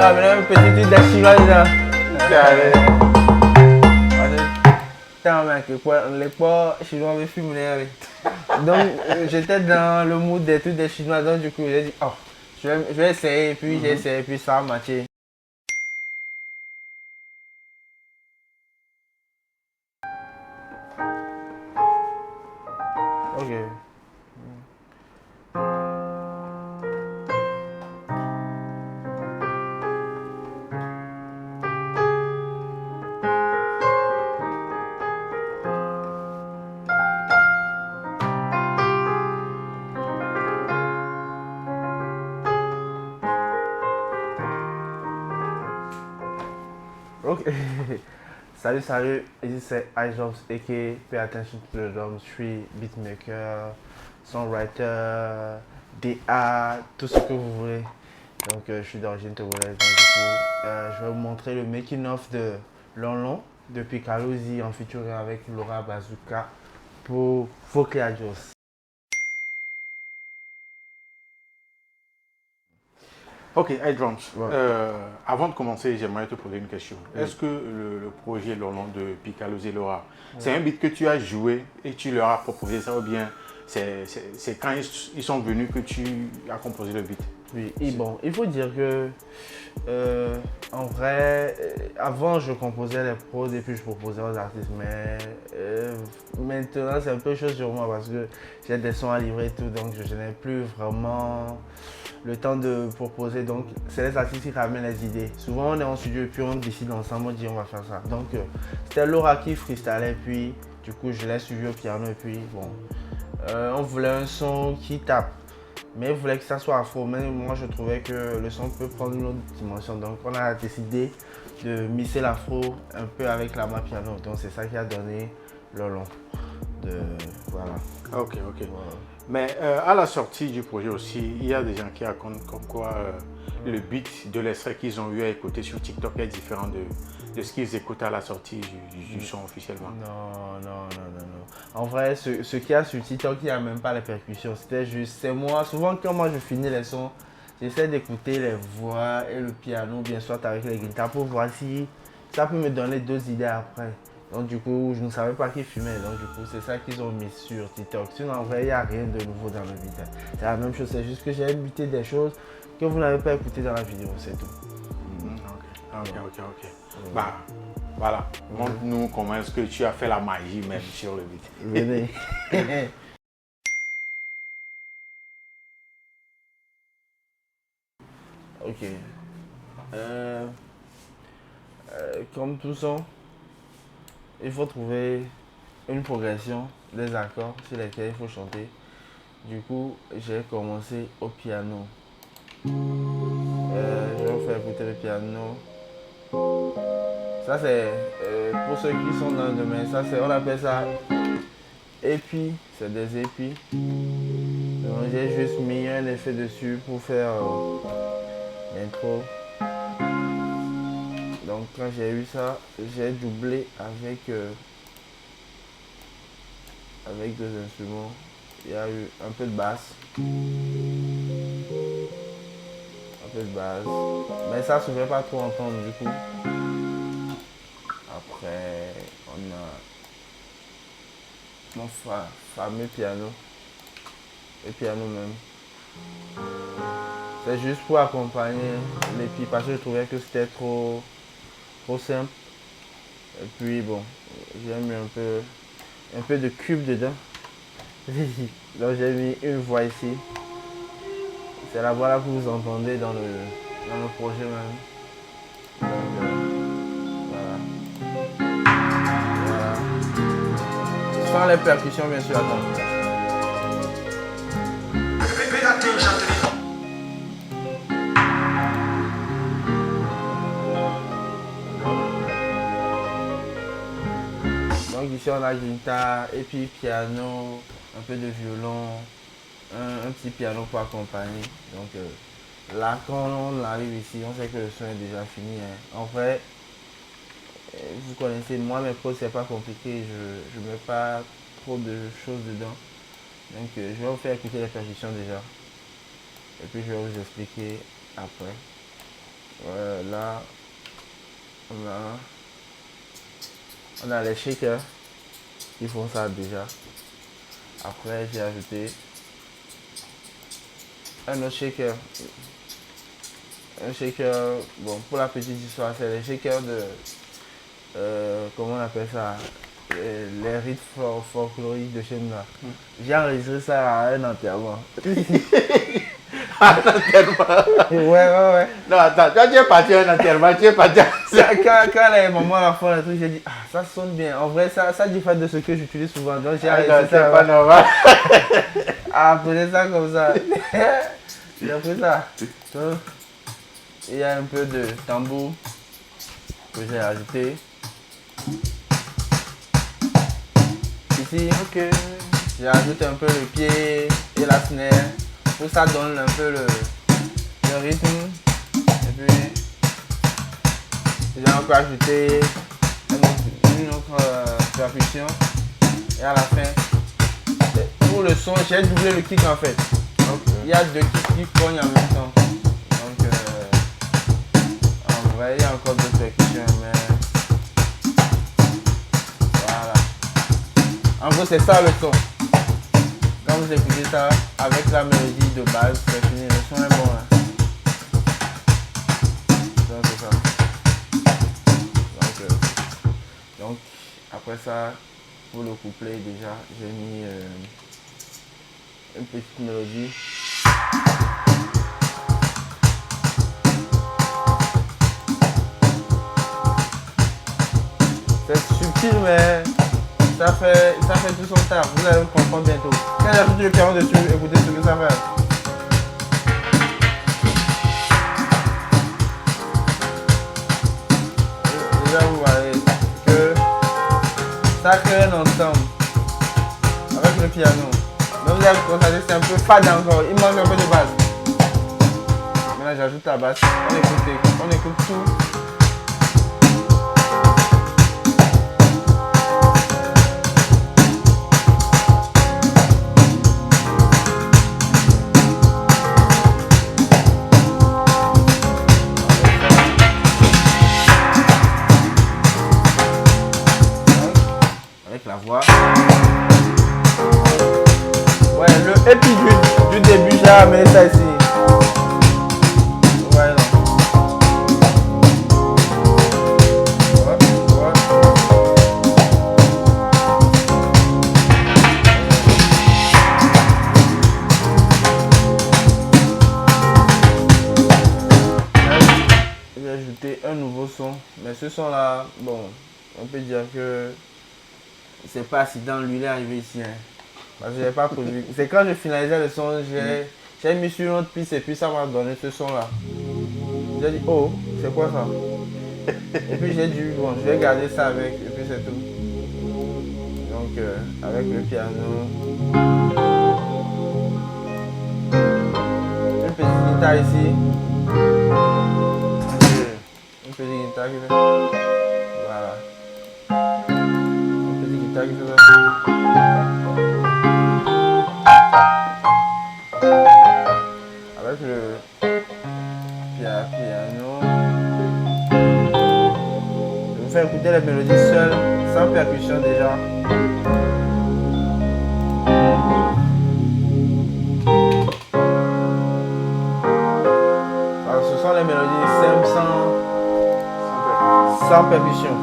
Voilà, maintenant, petit truc d'achivage là. Allez. Putain, mec, les poids chinois me fument les. Donc, j'étais dans le mood des trucs des chinois, donc du coup, j'ai dit, oh, je vais essayer, et puis j'ai essayé, et puis ça a matché. Ok. Ok. Salut, salut, ici c'est iJobs aka Pay Attention to the Drums. Je suis beatmaker, songwriter, DA, tout ce que vous voulez. Donc je suis d'origine togolaise. Donc du coup, je vais vous montrer le making of de Lonlon de Picalosi en featuring avec Laura Bazooka pour Vocleajos. Ok, iDrums. Ouais. Avant de commencer, j'aimerais te poser une question. Oui. Est-ce que le projet Le Long de Picalo Laura, c'est un beat que tu as joué et tu leur as proposé ça ou bien c'est quand ils sont venus que tu as composé le beat? Oui, et bon, il faut dire que en vrai, avant je composais les prods et puis je proposais aux artistes, mais maintenant c'est un peu chaud sur moi parce que j'ai des sons à livrer et tout, donc je n'ai plus vraiment le temps de proposer. Donc c'est les artistes qui ramènent les idées. Souvent on est en studio et puis on décide ensemble, on dit on va faire ça. Donc c'était Laura qui freestylait, puis du coup je l'ai suivi au piano et puis bon, on voulait un son qui tape. Mais il voulait que ça soit afro, mais moi je trouvais que le son peut prendre une autre dimension. Donc on a décidé de mixer l'afro un peu avec la main piano. Donc c'est ça qui a donné le long. Voilà. Ok, ok. Voilà. Mais à la sortie du projet aussi, il y a des gens qui racontent comme quoi le beat de l'extrait qu'ils ont eu à écouter sur TikTok est différent de ce qu'ils écoutent à la sortie du son officiellement. Non, non, non, non, non. En vrai, ce qu'il y a sur TikTok, il n'y a même pas les percussions. C'était juste, c'est moi. Souvent, quand moi je finis les sons, j'essaie d'écouter les voix et le piano, bien soit avec les guitares, pour voir si ça peut me donner d'autres idées après. Donc, du coup, je ne savais pas qui fumait. Donc, du coup, c'est ça qu'ils ont mis sur TikTok. Sinon, en vrai, il n'y a rien de nouveau dans le beat. C'est la même chose. C'est juste que j'ai imité des choses que vous n'avez pas écoutées dans la vidéo. C'est tout. Ok. Bah, voilà. Montre-nous comment est-ce que tu as fait la magie même sur le beat. Venez. Ok. Comme tout son, il faut trouver une progression des accords sur lesquels il faut chanter. Du coup, j'ai commencé au piano. Je vais vous faire écouter le piano. Ça c'est pour ceux qui sont dans le domaine, ça c'est, on appelle ça épis, c'est des épis. Donc j'ai juste mis un effet dessus pour faire l'intro. Donc quand j'ai eu ça, j'ai doublé avec deux instruments. Il y a eu un peu de basse. Un peu de basse. Mais ça se fait pas trop entendre du coup. Après, on a mon fameux piano. Le piano même. C'est juste pour accompagner les filles parce que je trouvais que c'était trop simple. Et puis bon, j'ai mis un peu de cube dedans. Donc j'ai mis une voix ici. C'est la voix là que vous entendez dans le projet même. Donc voilà. Sans les percussions bien sûr, attends. Donc ici on a guitare et puis piano, un peu de violon, un petit piano pour accompagner. Donc là quand on arrive ici, on sait que le son est déjà fini. Hein. En vrai, vous connaissez, moi mes prods c'est pas compliqué, je mets pas trop de choses dedans. Donc je vais vous faire écouter les percussions déjà. Et puis je vais vous expliquer après. Là, on a les shakers qui font ça déjà. Après, j'ai ajouté un autre shaker. Un shaker, bon, pour la petite histoire, c'est les shakers de, comment on appelle ça, les rythmes folkloriques de chez nous là. J'ai enregistré ça à un enterrement. Un enterrement. Ouais. Non, attends, toi tu es parti à un enterrement, tu es parti à... Quand les mamans la font, j'ai dit, ah, ça sonne bien. En vrai, ça diffère de ce que j'utilise souvent. Donc j'ai enregistré ça. C'est pas normal. Ah, prenez ça comme ça. J'ai pris ça. Donc, il y a un peu de tambour que j'ai ajouté. Ici, j'ai ajouté un peu le pied et la snare. Pour ça donne un peu le rythme. Et puis, j'ai encore ajouté une autre percussion. Et à la fin, pour le son, j'ai doublé le kick en fait. Il y a 2 kicks qui cognent en même temps. Donc, en vrai, il y a encore d'autres percussions, mais voilà. En gros, c'est ça le son. Quand vous écoutez ça avec la mélodie de base, c'est fini, le son est bon là. Donc c'est ça. Donc après ça, pour le couplet déjà, j'ai mis une petite mélodie. C'est subtil mais ça fait tout son taf, vous allez le comprendre bientôt. Quand j'ajoute le piano dessus, écoutez ce que ça fait. Déjà vous voyez que ça crée un ensemble avec le piano. Mais vous allez constater que c'est un peu fade encore, il manque un peu de basse. Maintenant j'ajoute la basse, on écoute tout. La voix. Ouais, et puis du début, j'ai amené ça ici. Ouais, non. Ouais. J'ai ajouté un nouveau son, mais ce son là, bon, on peut dire que c'est pas accident, lui il est arrivé ici. Hein. Parce que j'ai pas prévu. C'est quand je finalisais le son, j'ai mis sur une autre piste et puis ça m'a donné ce son là. J'ai dit, oh, c'est quoi ça? Et puis j'ai dit, bon, je vais garder ça avec, et puis c'est tout. Donc, avec le piano. Une petite guitare ici. Une petite guitare qui fait. Voilà. Avec le piano, je vous fais écouter les mélodies seules, sans percussion déjà. Alors, ce sont les mélodies simples sans percussion.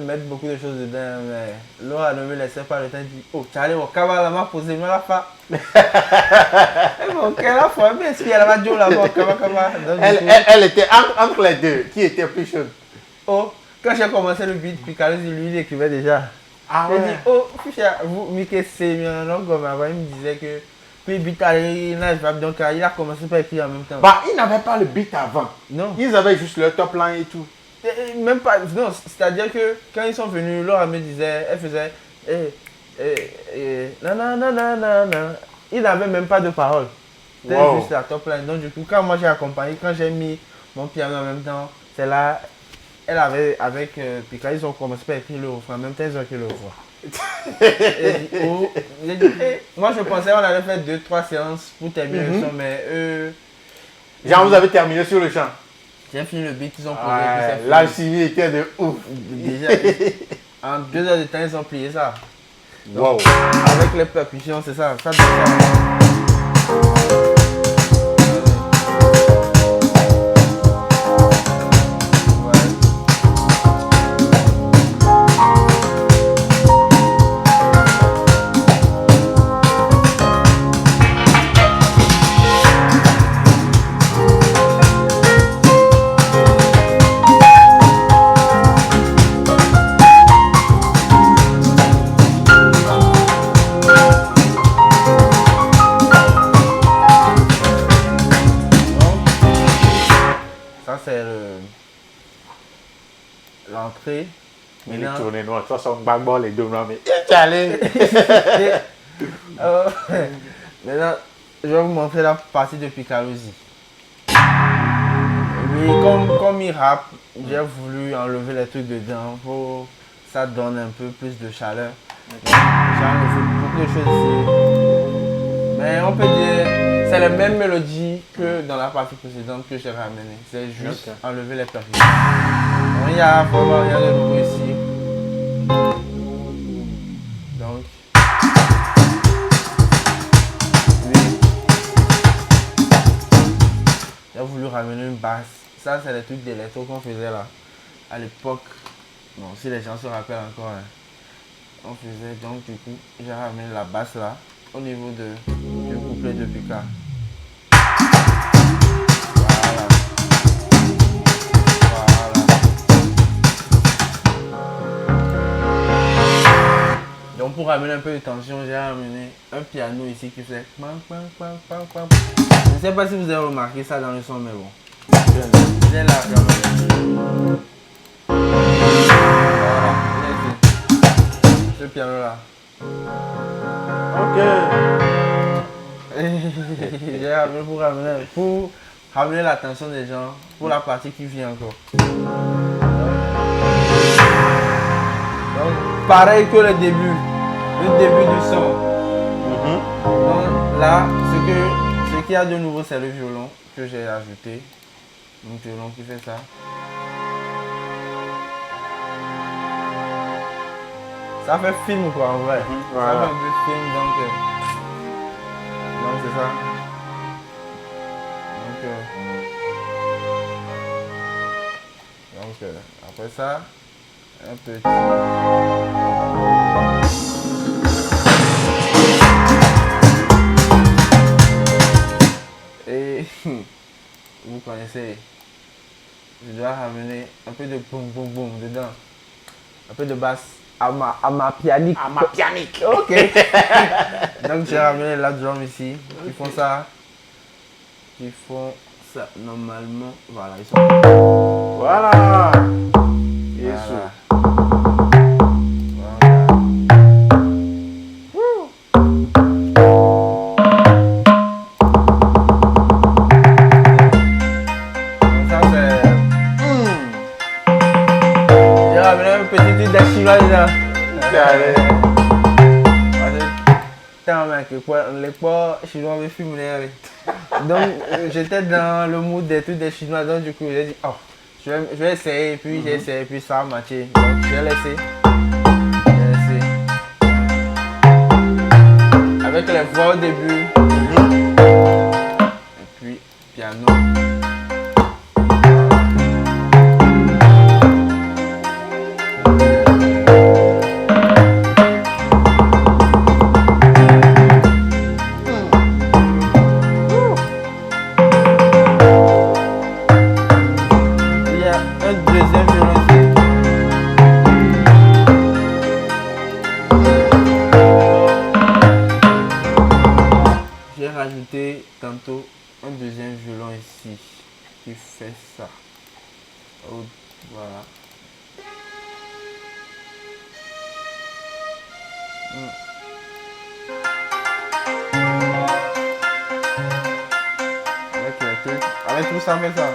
Mettre beaucoup de choses dedans, mais Laura ne me laissait pas le temps de dire, oh, tu allais au cabal, m'a posé, mais la fa. Bon, quelle fois, mais est-ce qu'il y a la radio là-bas, Elle était entre les deux, qui était plus chaude? Oh, quand j'ai commencé le beat, puis Carlos, lui, il écrivait déjà. Ah ouais. Il dit, oh, vous, Mickey, c'est bien, non, comme avant, il me disait que, puis le beat allait, donc il a commencé par écrire en même temps. Bah, ils n'avaient pas le beat avant. Non. Ils avaient juste le top line et tout. Même pas, non, c'est-à-dire que quand ils sont venus, Laura me disait, elle faisait, nanana. Il n'avait même pas de parole. C'était juste la top line. Donc du coup, quand moi j'ai accompagné, quand j'ai mis mon piano en même temps, c'est là, elle avait, avec Pika, ils ont commencé par écrire le refrain, même elles ont écrit le refrain. J'ai dit, moi je pensais qu'on allait faire 2-3 séances pour terminer le son, mais eux. Genre, vous avez terminé sur le champ. J'ai fini le beat, ils ont posé. Ouais, la chimie était de ouf. Déjà, en 2 heures de temps, ils ont plié ça. Wow. Avec les percussions, c'est ça. Ça donne ça. C'est l'entrée. Mais les tournées noires, de toute façon, bagball les deux noirs, mais allez. Maintenant, je vais vous montrer la partie de Picalosi. Oui, comme il rappe, j'ai voulu enlever les trucs dedans pour que ça donne un peu plus de chaleur. J'ai enlevé beaucoup de choses ici. Mais on peut dire c'est la même mélodie que dans la partie précédente que j'ai ramenée. C'est juste enlever les percussions. Il n'y a vraiment rien de nouveau ici. Donc, oui. J'ai voulu ramener une basse. Ça, c'est les trucs d'électro qu'on faisait là. À l'époque, bon, si les gens se rappellent encore, hein, on faisait donc du coup, j'ai ramené la basse là, au niveau du couplet de Pika. Donc pour ramener un peu de tension, j'ai ramené un piano ici qui fait pam, pam, pam, pam, pam. Je ne sais pas si vous avez remarqué ça dans le son, mais bon. J'ai là quand même. Voilà, ce piano là. Ok. J'ai ramené pour ramener l'attention des gens pour la partie qui vient encore. Donc, pareil que le début du son. Donc là, ce qu'il y a de nouveau, c'est le violon que j'ai ajouté. Donc violon qui fait ça. Ça fait film quoi en vrai. Voilà. Ça fait un peu film donc c'est ça. Donc après ça, un petit. Et vous connaissez, je dois ramener un peu de boum boum boum dedans. Un peu de basse à ma pianique. À ma pianique. Ok. Donc j'ai ramené la drum ici. Ils font ça. Ils font ça normalement. Voilà, ils sont. Voilà. Voilà. Les poids chinois me filment. Donc j'étais dans le mood des trucs des chinois, donc du coup j'ai dit oh je vais essayer et puis j'ai essayé et puis ça a matché. Donc j'ai laissé. Avec les voix au début. Et puis piano. Tantôt un deuxième violon ici qui fait ça. Oh, voilà. Avec tout ça fait ça.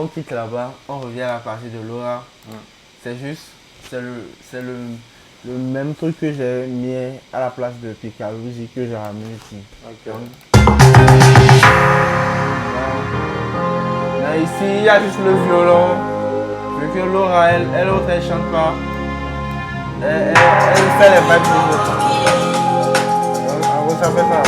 quitte là-bas, on revient à la partie de Laura. C'est juste, c'est le même truc que j'ai mis à la place de Picaluzzi que j'ai ramené ici. Ok. Là, ici, il y a juste le violon. Vu que Laura, elle chante pas. Elle fait les vibes de l'autre. En gros, ça fait ça.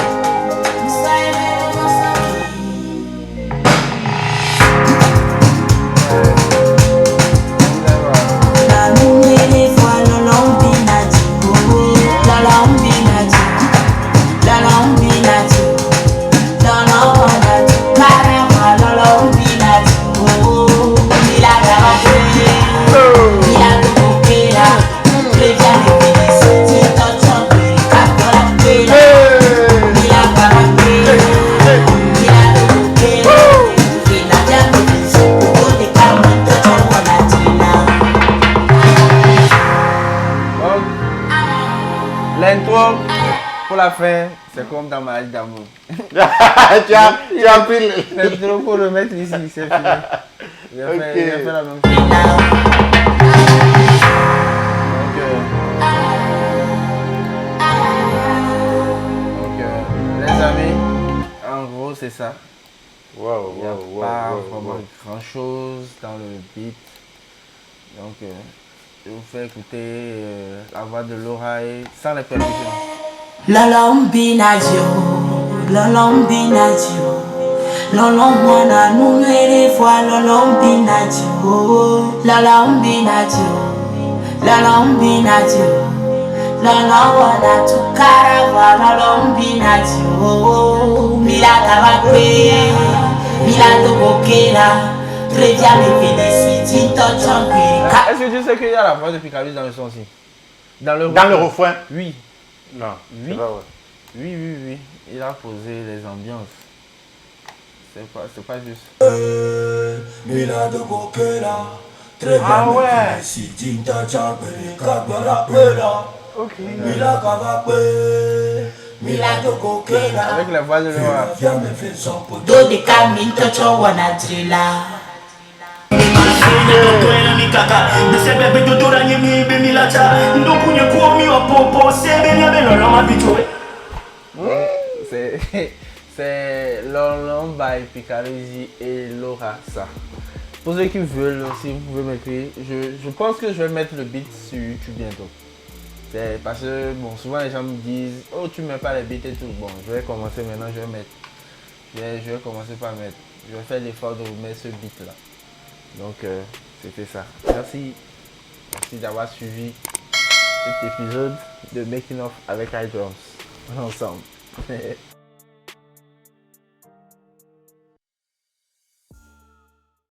L'intro pour la fin, c'est comme dans ma liste d'amour. tu as pris L'intro pour le mettre ici, c'est fini. J'ai fait la même chose. Donc, les amis, en gros, c'est ça. Wow, Il n'y a pas vraiment grand chose dans le beat. Donc, je vous fais écouter la voix de Laura sans les percussions. Lolombi Nadio, Lolombi Nadio, Lolomwana numere fois Lolombi Nadio, Lolombi Nadio, Lolombi Nadio, Lolomwana tukara Lolombi Nadio, Mila Kavakwe, Mila Tobokela, très bien mes félicitations, Tochampi. Est-ce que tu sais qu'il y a la voix de Picaluzzi dans le son aussi? Dans le refrain? Oui. Non. Oui. Pas vrai. Oui. Il a posé les ambiances. C'est pas juste. Ah ouais. Ok. Avec la voix de Laura. Do de caminho, Tocho Wanadrila. C'est Lolom by Picaluzzi et Laura ça. Pour ceux qui veulent aussi, vous pouvez m'écrire. Je pense que je vais mettre le beat sur YouTube bientôt. C'est parce que bon, souvent les gens me disent oh tu mets pas les beats et tout. Bon, je vais commencer maintenant, je vais mettre. Je vais commencer par mettre. Je vais faire l'effort de vous mettre ce beat là. Donc c'était ça. Merci d'avoir suivi cet épisode de Making of avec iDrums. Ensemble.